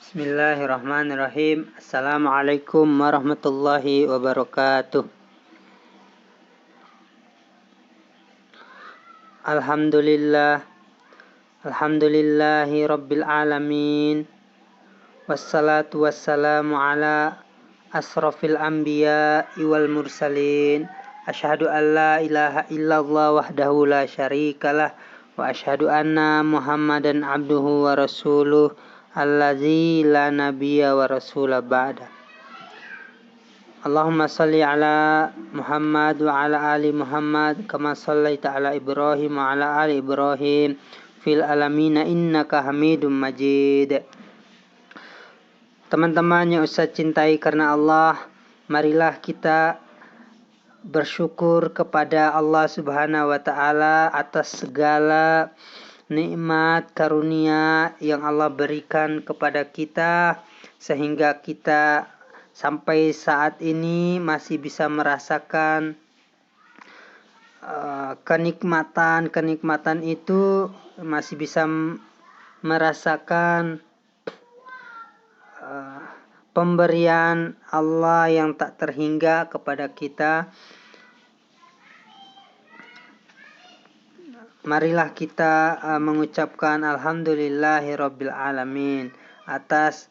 Bismillahirrahmanirrahim. Assalamualaikum warahmatullahi wabarakatuh. Alhamdulillahi rabbil alamin. Wassalatu wassalamu ala asrafil anbiya wal mursalin. Asyhadu an la ilaha illallah wahdahu la syarikalah wa asyhadu anna Muhammadan abduhu wa rasuluh allazi la nabiyya wa rasula ba'da. Allahumma salli ala Muhammad wa ala ali Muhammad kama sallaita ala Ibrahim wa ala ali Ibrahim fil alamina innaka Hamidum Majid. Teman-teman yang Ustaz cintai karena Allah, marilah kita bersyukur kepada Allah Subhanahu wa taala atas segala nikmat karunia yang Allah berikan kepada kita sehingga kita sampai saat ini masih bisa merasakan kenikmatan itu, masih bisa merasakan pemberian Allah yang tak terhingga kepada kita. Marilah kita mengucapkan alhamdulillahirabbil alamin atas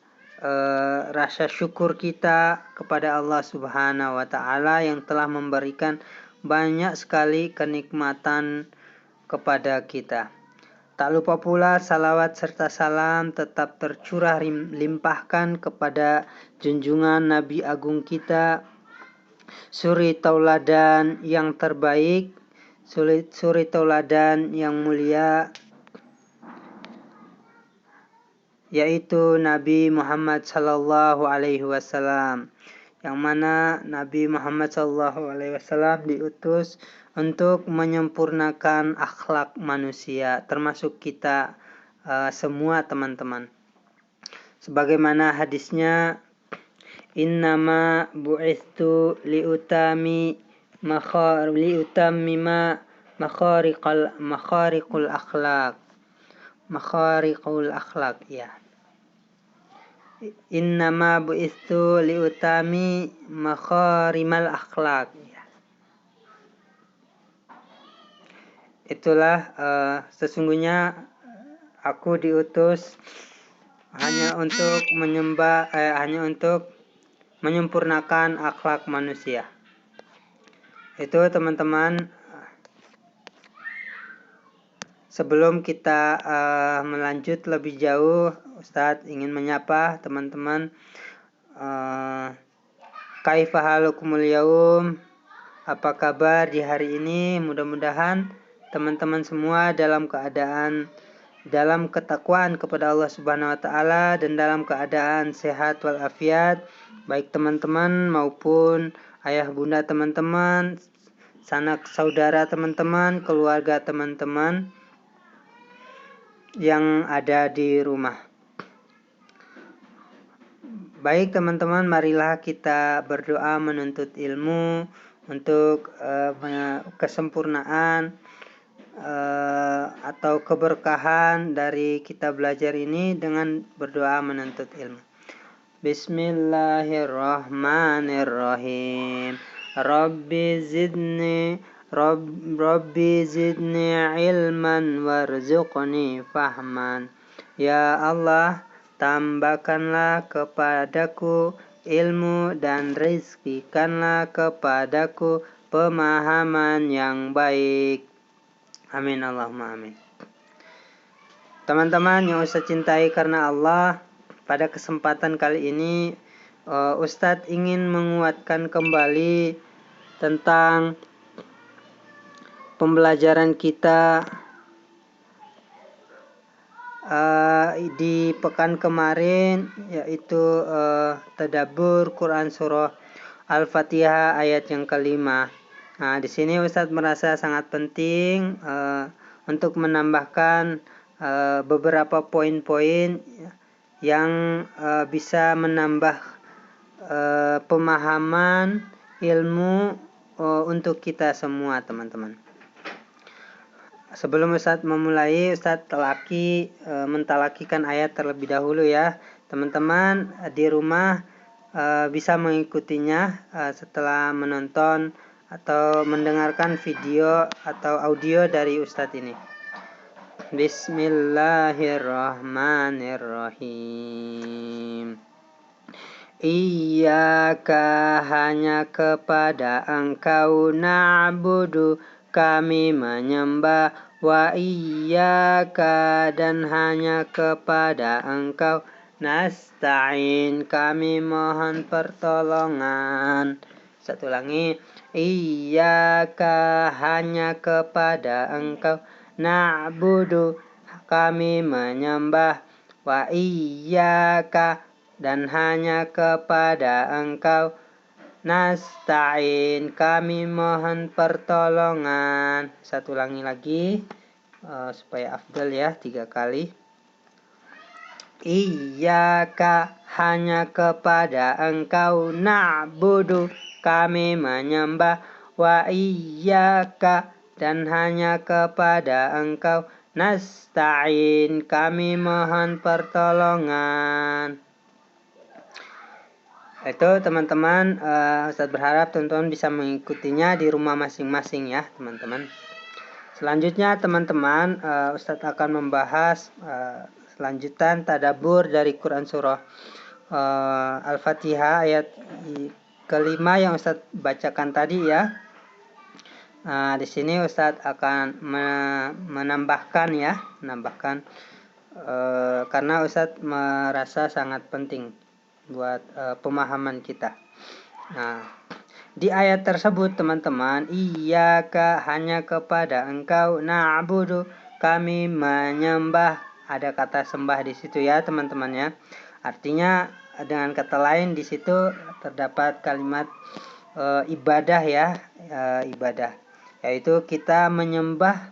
rasa syukur kita kepada Allah Subhanahu wa taala yang telah memberikan banyak sekali kenikmatan kepada kita. Tak lupa pula salawat serta salam tetap tercurah limpahkan kepada junjungan Nabi Agung kita, suri tauladan yang terbaik, suri tauladan yang mulia, yaitu Nabi Muhammad sallallahu alaihi wasallam, yang mana Nabi Muhammad sallallahu alaihi wasallam diutus untuk menyempurnakan akhlak manusia, termasuk kita semua teman-teman. Sebagaimana hadisnya, innama bu'ithu liutammima makhariqul akhlaq ya. Innama bu'ithu liutami makharimal akhlaq ya. Itulah sesungguhnya aku diutus hanya untuk menyempurnakan akhlak manusia. Itu teman-teman. Sebelum kita melanjut lebih jauh, Ustadz ingin menyapa teman-teman. Kaifa halukumul yaum? Apa kabar di hari ini? Mudah-mudahan teman-teman semua dalam ketakwaan kepada Allah Subhanahu wa taala dan dalam keadaan sehat walafiat, baik teman-teman maupun ayah bunda teman-teman, sanak saudara teman-teman, keluarga teman-teman yang ada di rumah. Baik teman-teman, marilah kita berdoa menuntut ilmu untuk kesempurnaan atau keberkahan dari kita belajar ini dengan berdoa menuntut ilmu. Bismillahirrahmanirrahim. Rabbi zidni ilman warzuqni fahman. Ya Allah, tambahkanlah kepadaku ilmu dan rizkikanlah kepadaku pemahaman yang baik. Amin Allahumma amin. Teman-teman yang Ustadz cintai karena Allah, pada kesempatan kali ini Ustadz ingin menguatkan kembali tentang pembelajaran kita di pekan kemarin, yaitu tadabbur Quran surah Al-Fatihah ayat yang kelima. Nah, di sini Ustadz merasa sangat penting untuk menambahkan beberapa poin-poin yang bisa menambah pemahaman ilmu untuk kita semua teman-teman. Sebelum Ustadz memulai, Ustadz mentalakikan ayat terlebih dahulu ya. teman-teman di rumah bisa mengikutinya setelah menonton atau mendengarkan video atau audio dari Ustadz ini. Bismillahirrahmanirrahim. Iyyaka, hanya kepada Engkau, na'budu, kami menyembah, wa iyyaka, dan hanya kepada Engkau, nasta'in, kami mohon pertolongan. Satu lagi. Iyyaka, hanya kepada Engkau, na'budu, kami menyembah, wa iyyaka, dan hanya kepada Engkau, nasta'in, kami mohon pertolongan. Satu lagi supaya afdal ya, 3 kali. Iyyaka, hanya kepada Engkau, na'budu, kami menyembah, wa iyyaka, dan hanya kepada Engkau, nasta'in, kami mohon pertolongan. Itu teman-teman, Ustadz berharap teman-teman bisa mengikutinya di rumah masing-masing ya teman-teman. Selanjutnya teman-teman, Ustadz akan membahas selanjutan tadabbur dari Quran surah Al-Fatihah ayat kelima yang Ustadz bacakan tadi ya. Di sini Ustadz akan menambahkan karena Ustadz merasa sangat penting buat pemahaman kita. Nah, di ayat tersebut teman-teman, iyyaka, hanya kepada Engkau, na'budu, kami menyembah. Ada kata sembah di situ ya teman-teman ya. Artinya dengan kata lain di situ terdapat kalimat ibadah ya, ibadah. Yaitu kita menyembah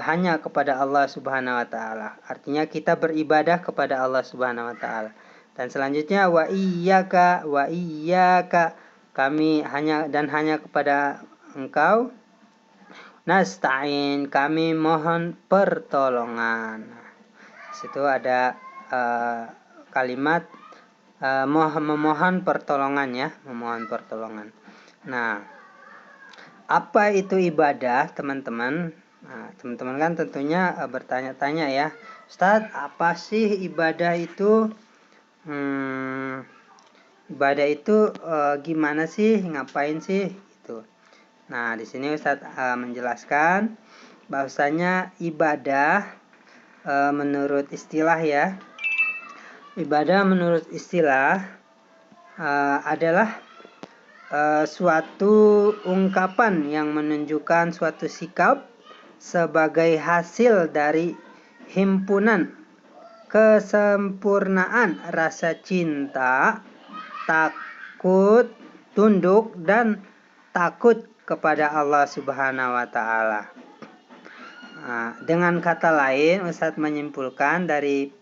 hanya kepada Allah Subhanahu wa taala. Artinya kita beribadah kepada Allah Subhanahu wa taala. Dan selanjutnya wa iyyaka, kami hanya kepada Engkau, nasta'in, kami mohon pertolongan. Situ ada kalimat memohon pertolongan ya, memohon pertolongan. Nah, apa itu ibadah teman-teman? Nah, teman-teman kan tentunya bertanya-tanya ya, Ustadz, apa sih ibadah itu? Ibadah itu gimana sih, ngapain sih itu. Nah, di sini Ustadz menjelaskan bahwasanya ibadah menurut istilah ya. Ibadah menurut istilah adalah suatu ungkapan yang menunjukkan suatu sikap sebagai hasil dari himpunan kesempurnaan rasa cinta, takut, tunduk, dan takut kepada Allah Subhanahu wa taala. Nah, dengan kata lain, Ustadz menyimpulkan dari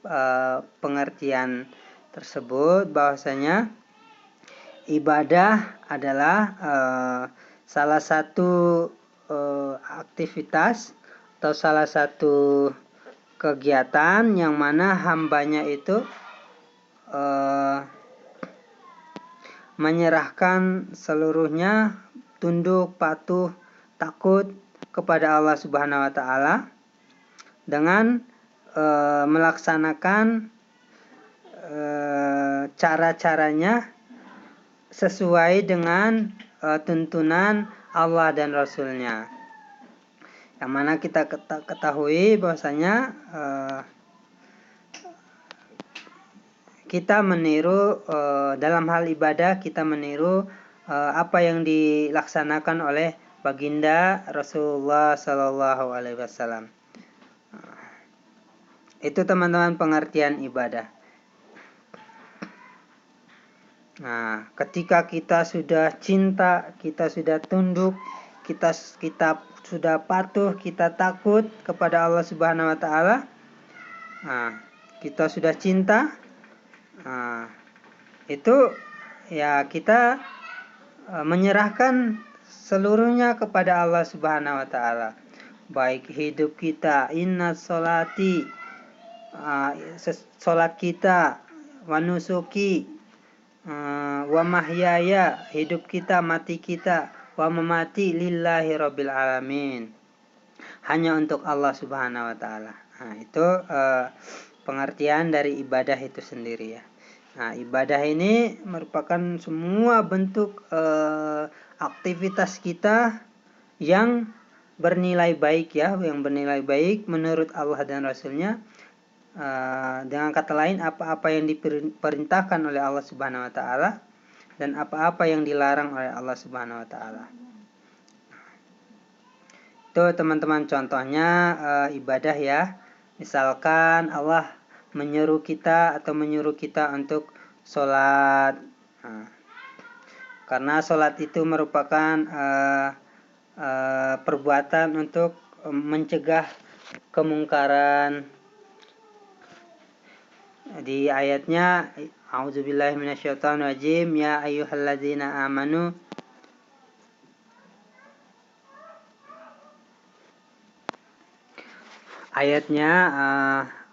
pengertian tersebut bahwasanya ibadah adalah salah satu aktivitas atau salah satu kegiatan yang mana hambanya itu menyerahkan seluruhnya, tunduk, patuh, takut kepada Allah Subhanahu wa taala dengan melaksanakan cara-caranya sesuai dengan tuntunan Allah dan Rasulnya. Yang mana kita ketahui bahwasanya kita meniru dalam hal ibadah, kita meniru apa yang dilaksanakan oleh baginda Rasulullah Sallallahu Alaihi Wasallam. Itu teman-teman pengertian ibadah. Nah, ketika kita sudah cinta, kita sudah tunduk, kita sudah patuh, kita takut kepada Allah Subhanahu wa taala. Nah, kita sudah cinta. Nah, itu ya kita menyerahkan seluruhnya kepada Allah Subhanahu wa taala. Baik hidup kita, inna sholati, Sholat kita, wa nusuki, wa mahyaya, hidup kita, mati kita, wa mamati lillahi rabbil alamin, hanya untuk Allah Subhanahu wa taala. Nah, itu pengertian dari ibadah itu sendiri ya. Nah, ibadah ini merupakan semua bentuk aktivitas kita yang bernilai baik ya, yang bernilai baik menurut Allah dan Rasulnya. Dengan kata lain, apa-apa yang diperintahkan oleh Allah Subhanahu wa taala dan apa-apa yang dilarang oleh Allah Subhanahu wa taala. Itu teman-teman contohnya ibadah ya. Misalkan Allah menyuruh kita untuk sholat. Karena sholat itu merupakan perbuatan untuk mencegah kemungkaran. Di ayatnya, a'udzubillahi minasyaitonirrajim, ya ayyuhalladzina amanu ayatnya,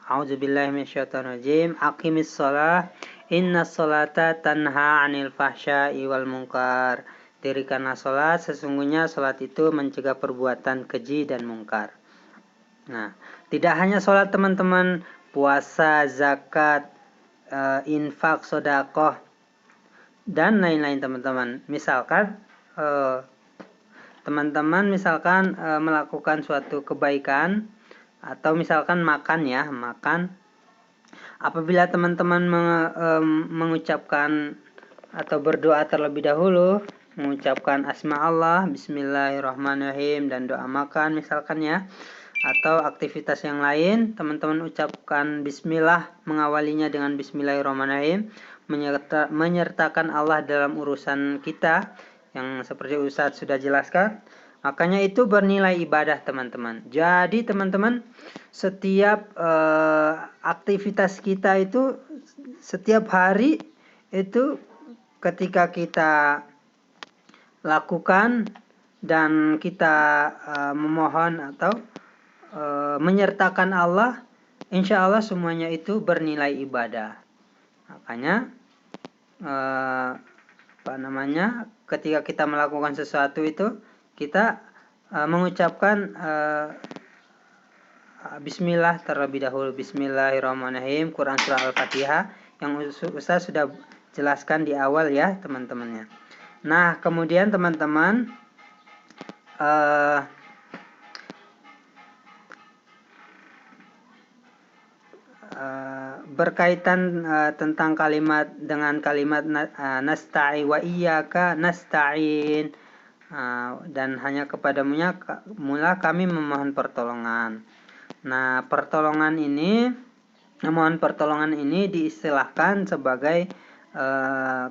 a'udzubillahi minasyaitonirrajim, aqimis shalah innas sholata tanha 'anil fahsya'i wal munkar. Dirikanlah sholat, sesungguhnya sholat itu mencegah perbuatan keji dan mungkar. Nah, tidak hanya sholat teman-teman, puasa, zakat, infak, sedekah, dan lain-lain teman-teman. Misalkan teman-teman melakukan suatu kebaikan, atau misalkan makan. Apabila teman-teman mengucapkan atau berdoa terlebih dahulu, mengucapkan asma Allah, bismillahirrahmanirrahim, dan doa makan misalkan ya, atau aktivitas yang lain, teman-teman ucapkan bismillah, mengawalinya dengan bismillahirrahmanirrahim, menyertakan Allah dalam urusan kita, yang seperti Ustadz sudah jelaskan, makanya itu bernilai ibadah teman-teman. Jadi teman-teman, setiap aktivitas kita itu setiap hari itu ketika kita lakukan dan kita memohon atau menyertakan Allah, insya Allah semuanya itu bernilai ibadah. Makanya ketika kita melakukan sesuatu itu kita mengucapkan bismillah terlebih dahulu, bismillahirrahmanirrahim, Quran surah Al-Fatihah yang Ustaz sudah jelaskan di awal ya teman-temannya. Nah, kemudian teman-teman berkaitan tentang dengan kalimat nasta'i wa iyyaka nasta'in, dan hanya kepadamunya mula kami memohon pertolongan. Nah, mohon pertolongan ini diistilahkan sebagai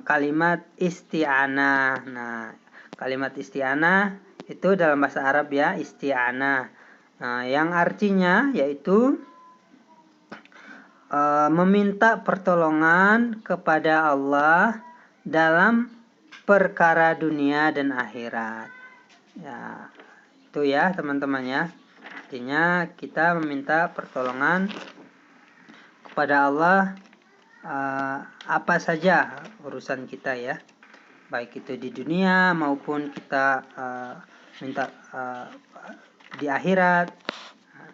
kalimat isti'anah. Nah, kalimat isti'anah itu dalam bahasa Arab ya, isti'anah. Yang artinya yaitu meminta pertolongan kepada Allah dalam perkara dunia dan akhirat. Ya, itu ya teman-teman ya. Artinya kita meminta pertolongan kepada Allah apa saja urusan kita ya. Baik itu di dunia maupun kita minta di akhirat.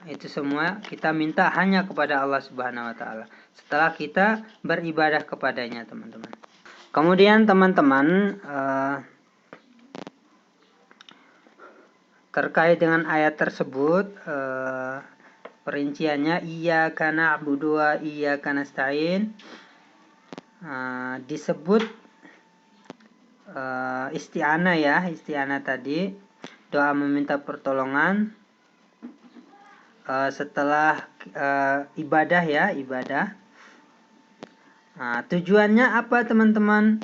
Itu semua kita minta hanya kepada Allah Subhanahu wa taala setelah kita beribadah kepadanya teman-teman. Kemudian teman-teman terkait dengan ayat tersebut, perinciannya iyyaka na'budu wa iyyaka nasta'in, disebut isti'anah ya, isti'anah tadi doa meminta pertolongan setelah ibadah ya, ibadah. Tujuannya apa teman-teman?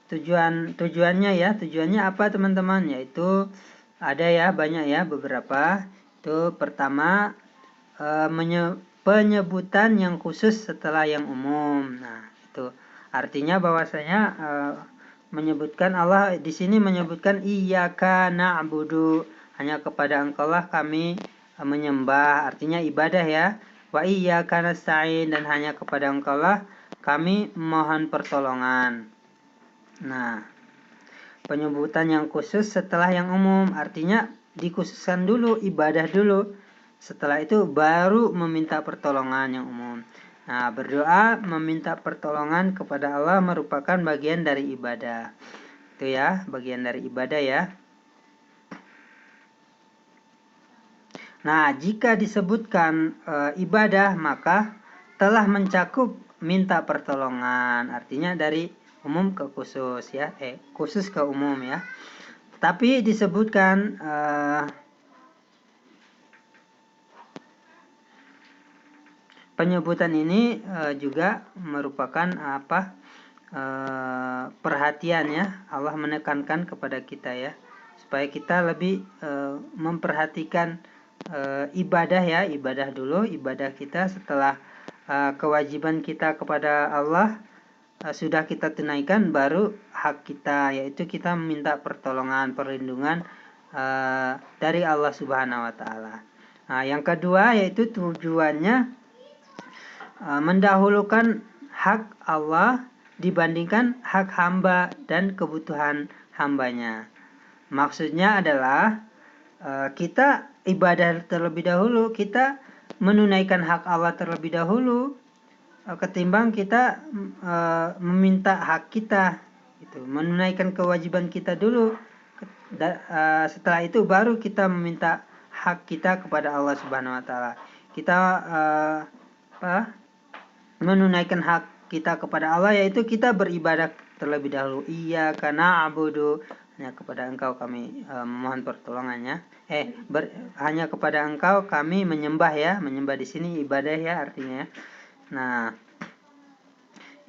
Tujuannya apa teman-teman? Yaitu ada ya, banyak ya, beberapa. Itu pertama penyebutan yang khusus setelah yang umum. Nah, itu artinya bahwasanya menyebutkan Allah di sini menyebutkan iyyaka na'budu, hanya kepada Engkau lah kami menyembah, artinya ibadah ya. Wa iyyaka nasta'in, dan hanya kepada Engkau lah kami mohon pertolongan. Nah, penyebutan yang khusus setelah yang umum, artinya dikhususkan dulu ibadah dulu. Setelah itu baru meminta pertolongan yang umum. Nah, berdoa meminta pertolongan kepada Allah merupakan bagian dari ibadah. Itu ya, bagian dari ibadah ya. Nah, jika disebutkan ibadah, maka telah mencakup minta pertolongan. Artinya dari umum ke khusus ya, khusus ke umum ya. Tapi disebutkan penyebutan ini juga merupakan perhatian ya. Allah menekankan kepada kita ya, supaya kita lebih memperhatikan ibadah ya, ibadah dulu, ibadah kita setelah kewajiban kita kepada Allah sudah kita tunaikan, baru hak kita, yaitu kita meminta pertolongan, perlindungan dari Allah Subhanahu wa Ta'ala. Nah, yang kedua yaitu tujuannya mendahulukan hak Allah dibandingkan hak hamba dan kebutuhan hambanya. Maksudnya adalah kita ibadah terlebih dahulu, kita menunaikan hak Allah terlebih dahulu ketimbang kita meminta hak kita, gitu. Menunaikan kewajiban kita dulu, setelah itu baru kita meminta hak kita kepada Allah Subhanahu wa Ta'ala. Kita menunaikan hak kita kepada Allah, yaitu kita beribadah terlebih dahulu. Iyyaka na'budu, hanya kepada Engkau kami memohon pertolongannya. Hanya kepada Engkau kami menyembah ya. Menyembah di sini ibadah ya artinya. Nah,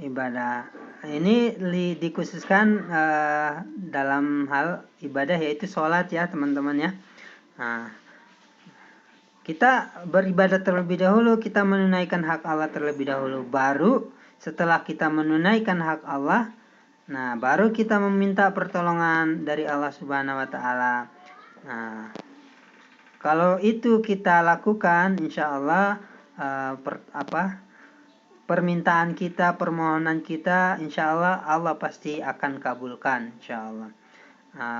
ibadah ini dikhususkan dalam hal ibadah, yaitu sholat ya teman-teman ya. Nah, kita beribadah terlebih dahulu, kita menunaikan hak Allah terlebih dahulu, baru setelah kita menunaikan hak Allah, nah baru kita meminta pertolongan dari Allah Subhanahu wa Ta'ala. Nah, kalau itu kita lakukan, insya Allah permintaan kita, permohonan kita, insya Allah Allah pasti akan kabulkan, insya Allah.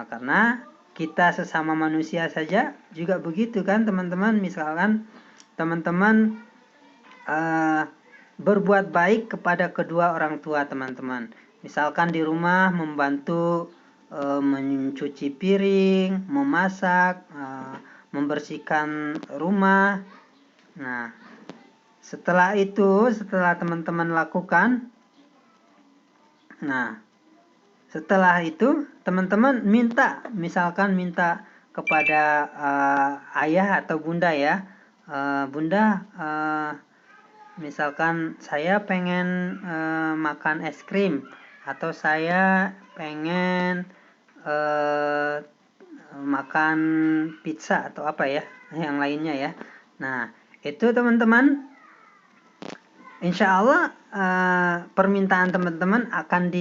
Karena kita sesama manusia saja juga begitu kan teman-teman. Misalkan teman-teman berbuat baik kepada kedua orang tua teman-teman. Misalkan di rumah membantu mencuci piring, memasak, membersihkan rumah. Nah, setelah teman-teman lakukan, setelah itu teman-teman misalkan minta kepada ayah atau bunda ya, bunda, misalkan saya pengen makan es krim, atau saya pengen makan pizza atau apa ya yang lainnya ya. Nah, itu teman-teman, insya Allah permintaan teman-teman akan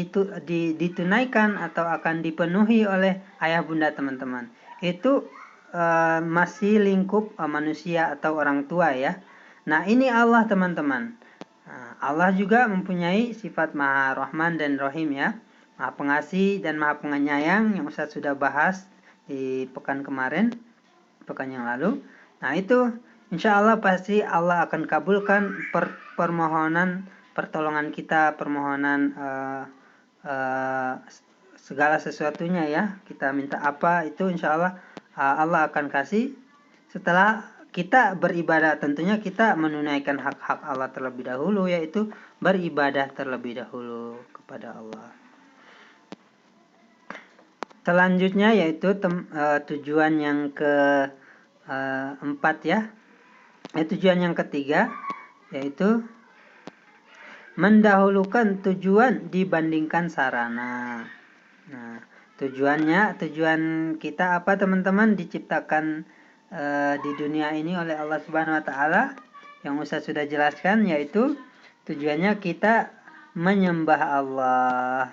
ditunaikan atau akan dipenuhi oleh ayah bunda teman-teman. Itu masih lingkup manusia atau orang tua ya. Nah, ini Allah teman-teman. Allah juga mempunyai sifat Maha Rahman dan Rahim ya. Maha Pengasih dan Maha Penyayang yang Ustaz sudah bahas di pekan kemarin, pekan yang lalu. Nah, itu insya Allah pasti Allah akan kabulkan permohonan pertolongan kita, permohonan segala sesuatunya ya. Kita minta apa itu insya Allah Allah akan kasih. Setelah kita beribadah, tentunya kita menunaikan hak-hak Allah terlebih dahulu, yaitu beribadah terlebih dahulu kepada Allah. Selanjutnya yaitu tujuan yang keempat ya. Tujuan yang ketiga yaitu mendahulukan tujuan dibandingkan sarana. Nah, tujuan kita apa teman-teman? Diciptakan di dunia ini oleh Allah Subhanahu wa Ta'ala, yang Ustaz sudah jelaskan, yaitu tujuannya kita menyembah Allah.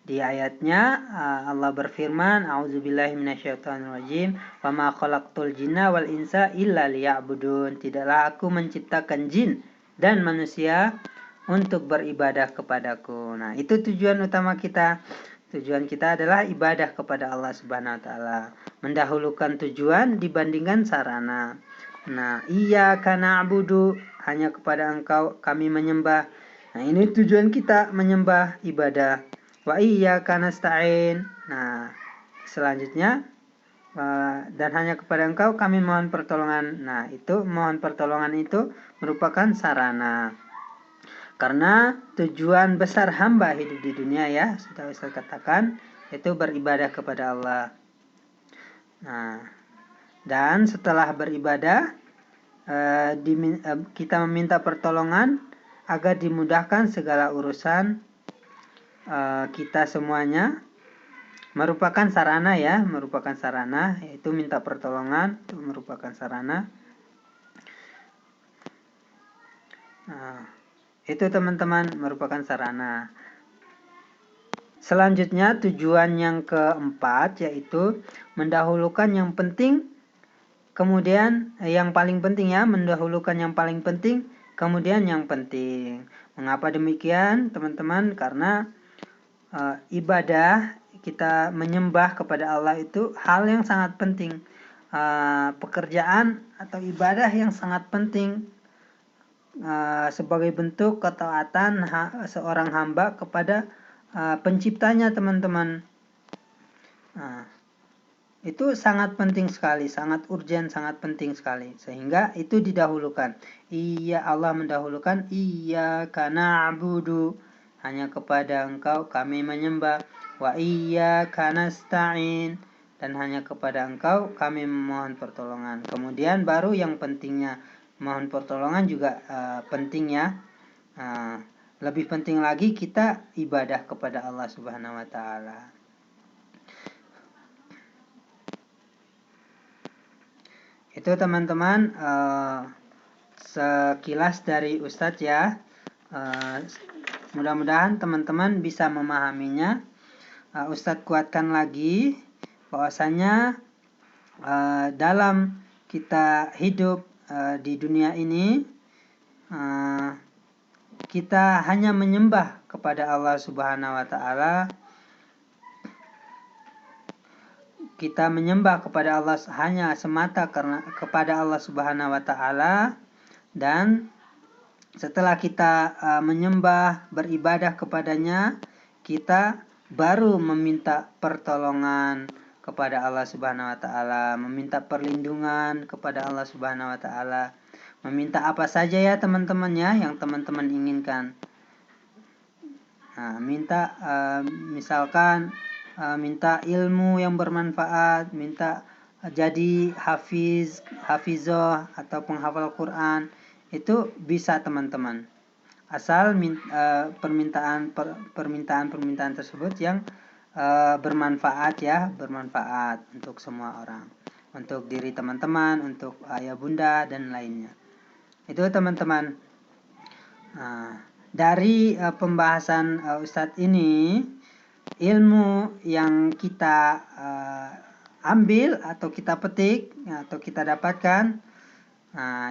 Di ayatnya Allah berfirman, A'udzubillahi minasyaitonirrajim, "Wa ma khalaqtul jinna wal insa illa liya'budun." Tidaklah aku menciptakan jin dan manusia untuk beribadah kepadaku. Nah, itu tujuan utama kita. Tujuan kita adalah ibadah kepada Allah Subhanahu wa taala. Mendahulukan tujuan dibandingkan sarana. Nah, iyyaka na'budu, hanya kepada Engkau kami menyembah. Nah, ini tujuan kita menyembah ibadah. Wa iyyaka nasta'in. Nah, selanjutnya dan hanya kepada Engkau kami mohon pertolongan. Nah, itu mohon pertolongan itu merupakan sarana. Karena tujuan besar hamba hidup di dunia, ya, sudah Ustaz katakan, itu beribadah kepada Allah. Nah, dan setelah beribadah kita meminta pertolongan agar dimudahkan segala urusan kita semuanya. Merupakan sarana, ya, merupakan sarana, yaitu minta pertolongan itu merupakan sarana. Nah, itu teman-teman merupakan sarana. Selanjutnya tujuan yang keempat, yaitu mendahulukan yang penting, kemudian yang paling penting, ya, mendahulukan yang paling penting, kemudian yang penting. Mengapa demikian, teman-teman? Karena ibadah kita menyembah kepada Allah itu hal yang sangat penting, pekerjaan atau ibadah yang sangat penting sebagai bentuk ketaatan seorang hamba kepada penciptanya, teman-teman. Itu sangat penting sekali, sangat urgent, sangat penting sekali, sehingga itu didahulukan. Allah mendahulukan iyyaka na'budu, hanya kepada Engkau kami menyembah. Wa iyyaka nasta'in, dan hanya kepada Engkau kami memohon pertolongan. Kemudian baru yang pentingnya, mohon pertolongan juga penting, ya. Lebih penting lagi kita ibadah kepada Allah Subhanahu wa taala. Itu teman-teman sekilas dari Ustadz, ya. Mudah-mudahan teman-teman bisa memahaminya. Ustadz kuatkan lagi bahwasanya dalam kita hidup di dunia ini, kita hanya menyembah kepada Allah Subhanahu wa taala. Kita menyembah kepada Allah hanya semata karena kepada Allah Subhanahu wa taala, dan setelah kita menyembah, beribadah kepadanya, kita baru meminta pertolongan kepada Allah Subhanahu wa taala, meminta perlindungan kepada Allah Subhanahu wa taala. Meminta apa saja, ya, teman-teman, ya, yang teman-teman inginkan. Nah, minta misalkan minta ilmu yang bermanfaat, minta jadi hafizoh atau penghafal Quran. Itu bisa, teman-teman, asal permintaan tersebut yang bermanfaat, ya, bermanfaat untuk semua orang, untuk diri teman-teman, untuk ayah bunda dan lainnya. Itu, teman-teman. Dari pembahasan Ustadz ini, ilmu yang kita ambil atau kita petik atau kita dapatkan,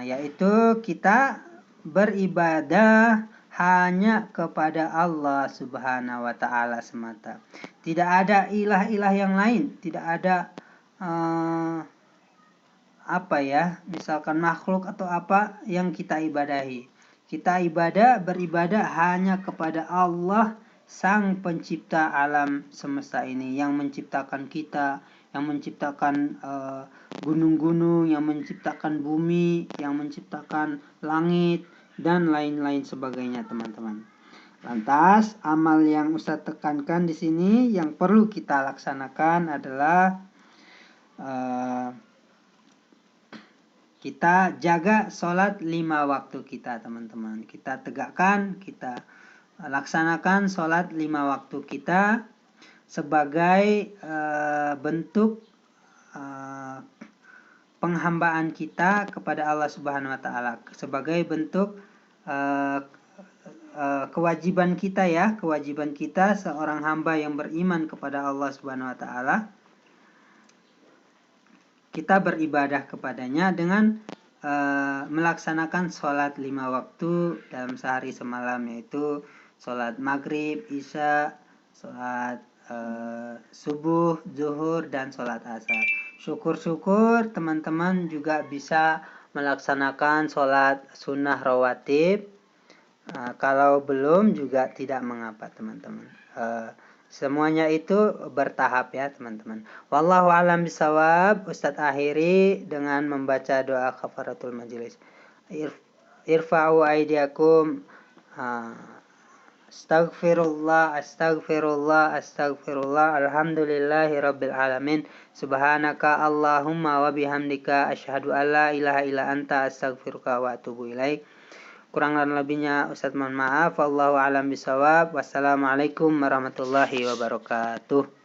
yaitu kita beribadah hanya kepada Allah Subhanahu wa taala semata. Tidak ada ilah-ilah yang lain, tidak ada misalkan makhluk atau apa yang kita ibadahi. Kita beribadah hanya kepada Allah, Sang Pencipta alam semesta ini, yang menciptakan kita, yang menciptakan gunung-gunung, yang menciptakan bumi, yang menciptakan langit, dan lain-lain sebagainya, teman-teman. Lantas, amal yang Ustadz tekankan di sini yang perlu kita laksanakan adalah kita jaga sholat 5 waktu kita, teman-teman. Kita tegakkan, kita laksanakan sholat 5 waktu kita sebagai bentuk penghambaan kita kepada Allah Subhanahu wa taala, sebagai bentuk kewajiban kita ya, kewajiban kita seorang hamba yang beriman kepada Allah Subhanahu wa taala, kita beribadah kepadanya dengan melaksanakan sholat 5 waktu dalam sehari semalam, yaitu sholat maghrib, isya, sholat subuh, zuhur, dan sholat asar. Syukur-syukur teman-teman juga bisa melaksanakan sholat sunnah rawatib. Kalau belum juga tidak mengapa teman-teman. Semuanya itu bertahap ya teman-teman. Wallahu a'lam bishawab. Ustadz akhiri dengan membaca doa kafaratul majelis. Irfa'u aidiakum. Astaghfirullah, astaghfirullah, astaghfirullah. Alhamdulillahi rabbil alamin. Subhanaka Allahumma wa bihamdika asyhadu an la ilaha illa anta astaghfiruka wa atubu ilaik. Kurang dan lebihnya Ustadz mohon maaf. Wallahu a'lam bishawab. Wassalamualaikum warahmatullahi wabarakatuh.